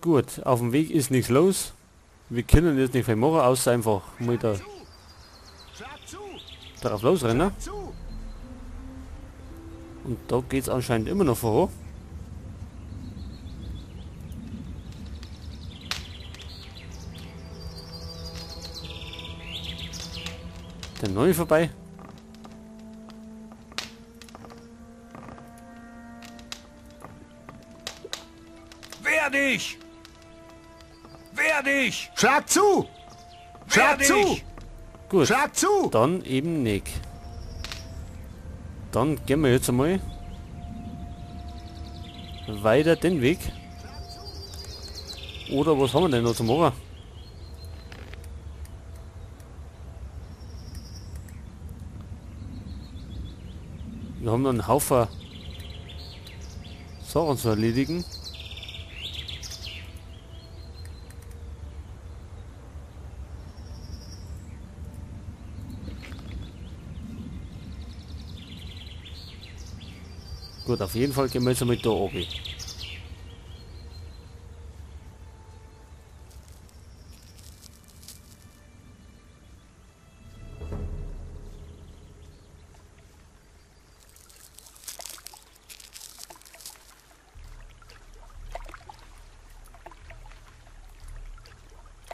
Gut, auf dem Weg ist nichts los. Wir können jetzt nicht viel machen, außer einfach mal da darauf losrennen. Und da geht es anscheinend immer noch voran. Der neue vorbei. Wehr dich! Wehr dich! Schlag zu! Schlag zu! Gut, Schlag zu! dann eben nicht. Dann gehen wir jetzt einmal weiter den Weg. Oder was haben wir denn noch zu machen? Wir haben noch einen Haufen Sachen zu erledigen. Gut, auf jeden Fall gehen wir jetzt einmal da oben.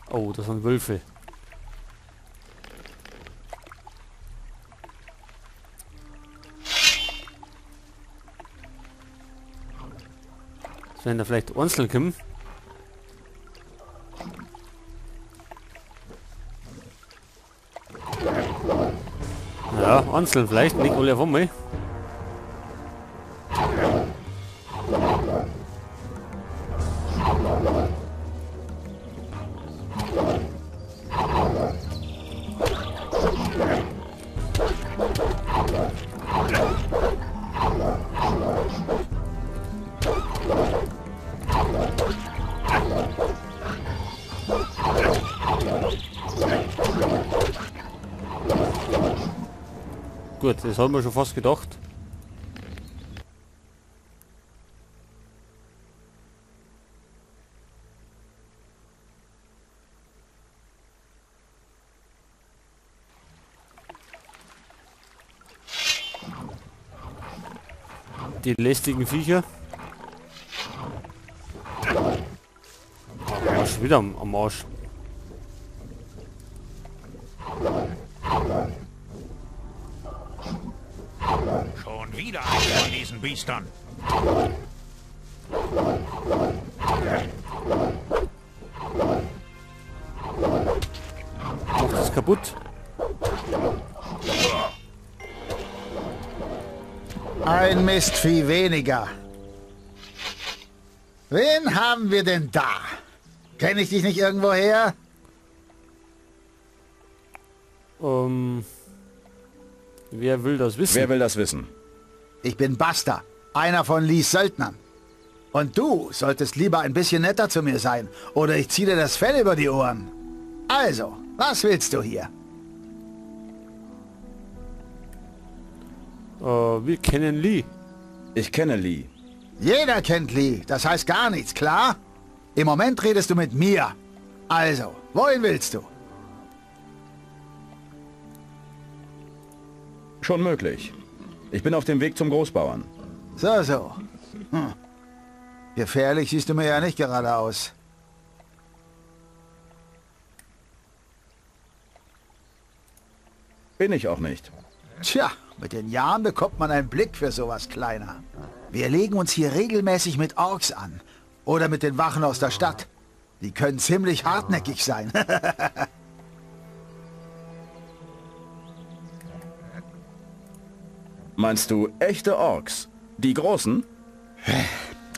Oh, das sind Wölfe. Wenn da vielleicht einzeln kommen. Ja, einzeln vielleicht, nicht alle auf einmal. Gut, das haben wir schon fast gedacht. Die lästigen Viecher. Oh, schon wieder am Arsch. Schon wieder einer von diesen Biestern. Macht das kaputt. Ein Mistvieh weniger. Wen haben wir denn da? Kenne ich dich nicht irgendwo her? Wer will das wissen? Wer will das wissen? Ich bin Buster, einer von Lees Söldnern. Und du solltest lieber ein bisschen netter zu mir sein, oder ich ziehe dir das Fell über die Ohren. Also, was willst du hier? Wir kennen Lee. Ich kenne Lee. Jeder kennt Lee, das heißt gar nichts, klar? Im Moment redest du mit mir. Also, wohin willst du? Schon möglich. Ich bin auf dem Weg zum Großbauern. So, so. Gefährlich siehst du mir ja nicht gerade aus. Bin ich auch nicht. Tja, mit den Jahren bekommt man einen Blick für sowas, Kleiner. Wir legen uns hier regelmäßig mit Orks an. Oder mit den Wachen aus der Stadt. Die können ziemlich hartnäckig sein. Meinst du echte Orks? Die großen?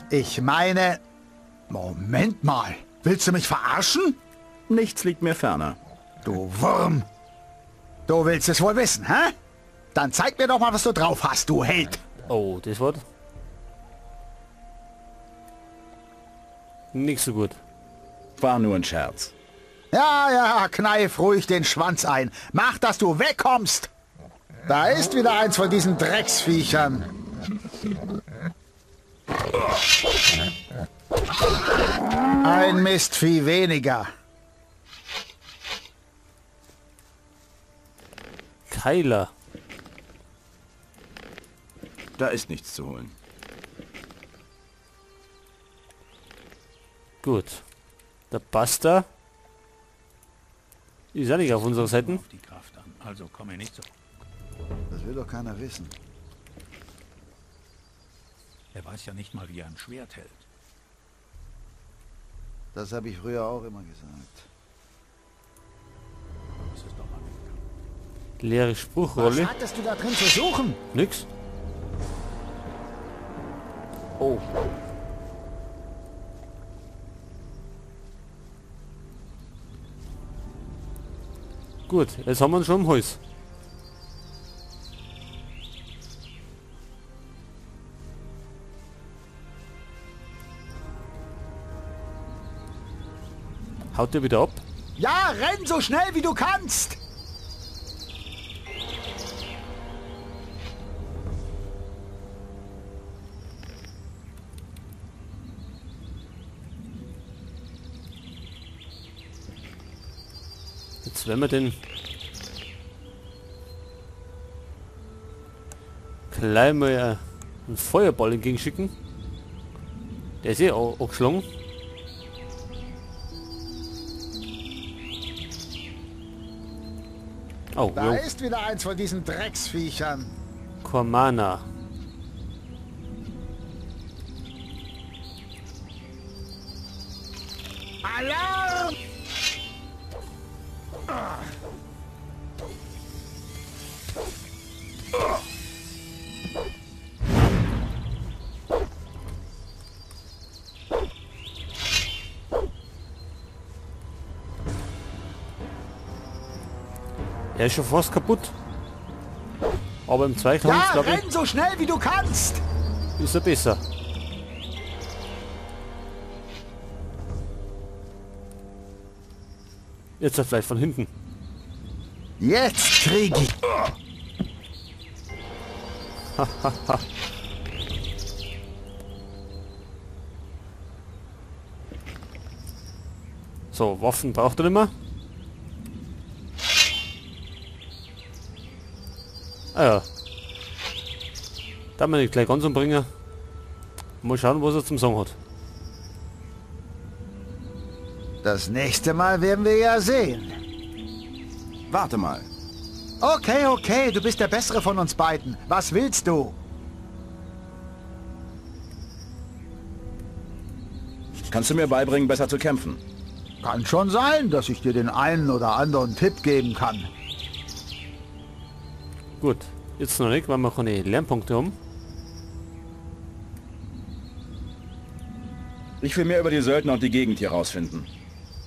Ich meine... Moment mal. Willst du mich verarschen? Nichts liegt mir ferner. Du Wurm. Du willst es wohl wissen, hä? Dann zeig mir doch mal, was du drauf hast, du Held. Oh, das Wort. Nicht so gut. War nur ein Scherz. Ja, ja, kneif ruhig den Schwanz ein. Mach, dass du wegkommst. Da ist wieder eins von diesen Drecksviechern. Ein Mistvieh weniger. Keiler. Da ist nichts zu holen. Gut. Der Buster ist ja nicht auf unserer Seite. Auf die Kraft an. Also komme nicht so. Das will doch keiner wissen. Er weiß ja nicht mal, wie er ein Schwert hält. Das habe ich früher auch immer gesagt. Das ist doch mal nicht. Leere Spruchrolle. Was hattest du da drin zu suchen? Nix. Oh. Gut, jetzt haben wir ihn schon im Haus. Haut der wieder ab? Ja, renn so schnell wie du kannst! Jetzt wenn wir den gleich mal einen Feuerball entgegenschicken. Der ist eh auch geschlagen. Oh, Da jo. ist wieder eins von diesen Drecksviechern. Kormana. Alarm! Er ist schon fast kaputt. Aber im Zweikampf, Ja, glaube renn so schnell wie du kannst! ich, ist er besser. Jetzt er vielleicht von hinten. Jetzt krieg ich... So, Waffen braucht er nicht mehr. Ah ja. Da man nicht gleich ganz umbringen. Mal schauen, was er zum Sagen hat. Das nächste Mal werden wir ja sehen. Warte mal. Okay, okay, du bist der Bessere von uns beiden. Was willst du? Kannst du mir beibringen, besser zu kämpfen? Kann schon sein, dass ich dir den einen oder anderen Tipp geben kann. Gut, jetzt noch nicht, weil wir keine Lernpunkte haben. Ich will mehr über die Söldner und die Gegend hier rausfinden.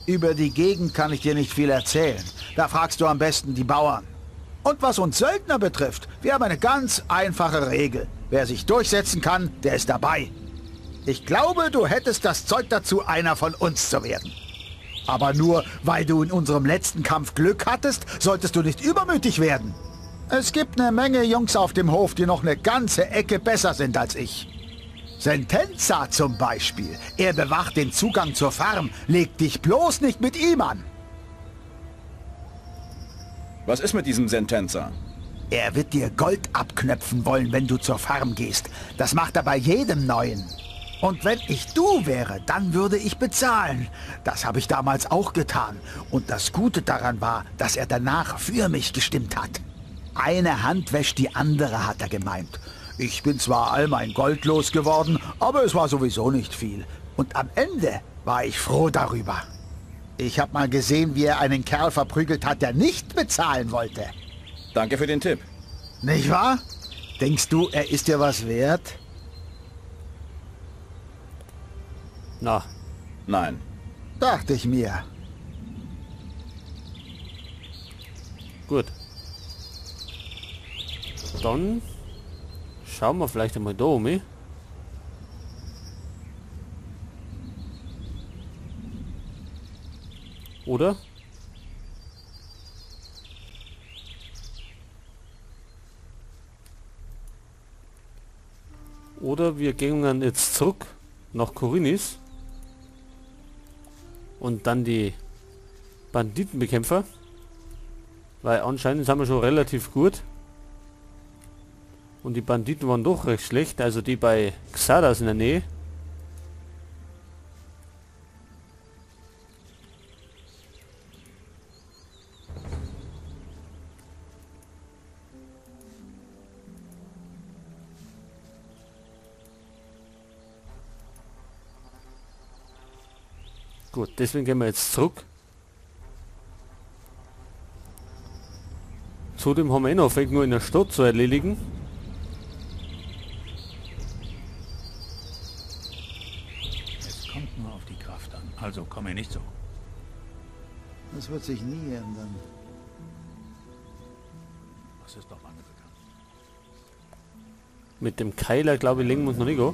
Über die Gegend kann ich dir nicht viel erzählen. Da fragst du am besten die Bauern. Und was uns Söldner betrifft, wir haben eine ganz einfache Regel. Wer sich durchsetzen kann, der ist dabei. Ich glaube, du hättest das Zeug dazu, einer von uns zu werden. Aber nur, weil du in unserem letzten Kampf Glück hattest, solltest du nicht übermütig werden. Es gibt eine Menge Jungs auf dem Hof, die noch eine ganze Ecke besser sind als ich. Sentenza zum Beispiel. Er bewacht den Zugang zur Farm. Leg dich bloß nicht mit ihm an. Was ist mit diesem Sentenza? Er wird dir Gold abknöpfen wollen, wenn du zur Farm gehst. Das macht er bei jedem Neuen. Und wenn ich du wäre, dann würde ich bezahlen. Das habe ich damals auch getan. Und das Gute daran war, dass er danach für mich gestimmt hat. Eine Hand wäscht die andere, hat er gemeint. Ich bin zwar all mein Gold losgeworden, aber es war sowieso nicht viel. Und am Ende war ich froh darüber. Ich habe mal gesehen, wie er einen Kerl verprügelt hat, der nicht bezahlen wollte. Danke für den Tipp. Nicht wahr? Denkst du, er ist dir was wert? Na, Nein. Dachte ich mir. gut. Dann schauen wir vielleicht einmal da um. Oder? Oder wir gehen dann jetzt zurück nach Korinis Und dann die Banditenbekämpfer. Weil anscheinend sind wir schon relativ gut. Und die Banditen waren doch recht schlecht. Also die bei Xardas in der Nähe. Gut, deswegen gehen wir jetzt zurück. Zudem haben wir eh noch Fake nur in der Stadt zu erledigen. Es kommt nur auf die Kraft an. Also komm mir nicht so. Das wird sich nie ändern. Das ist doch lange bekannt. Mit dem Keiler, glaube ich, legen wir uns noch nicht an.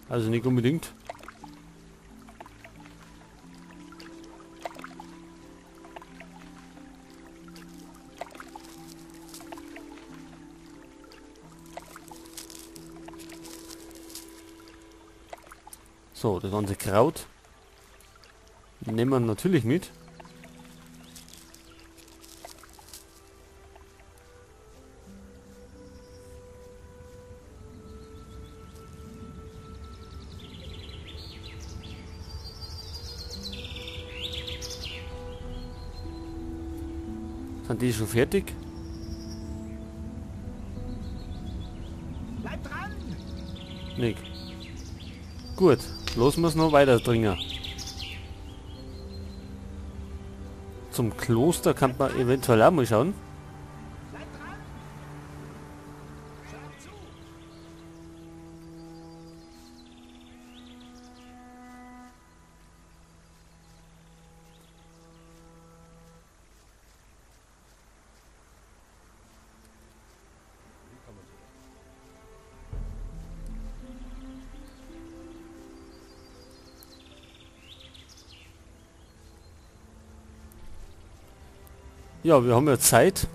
Also nicht unbedingt. So, das ganze Kraut nehmen wir natürlich mit. Sind die schon fertig? Bleib dran! Nicht. Gut, los muss noch weiter dringen. Zum Kloster kann man eventuell auch mal schauen. Bleib dran! Schlag zu! Ja, wir haben ja Zeit.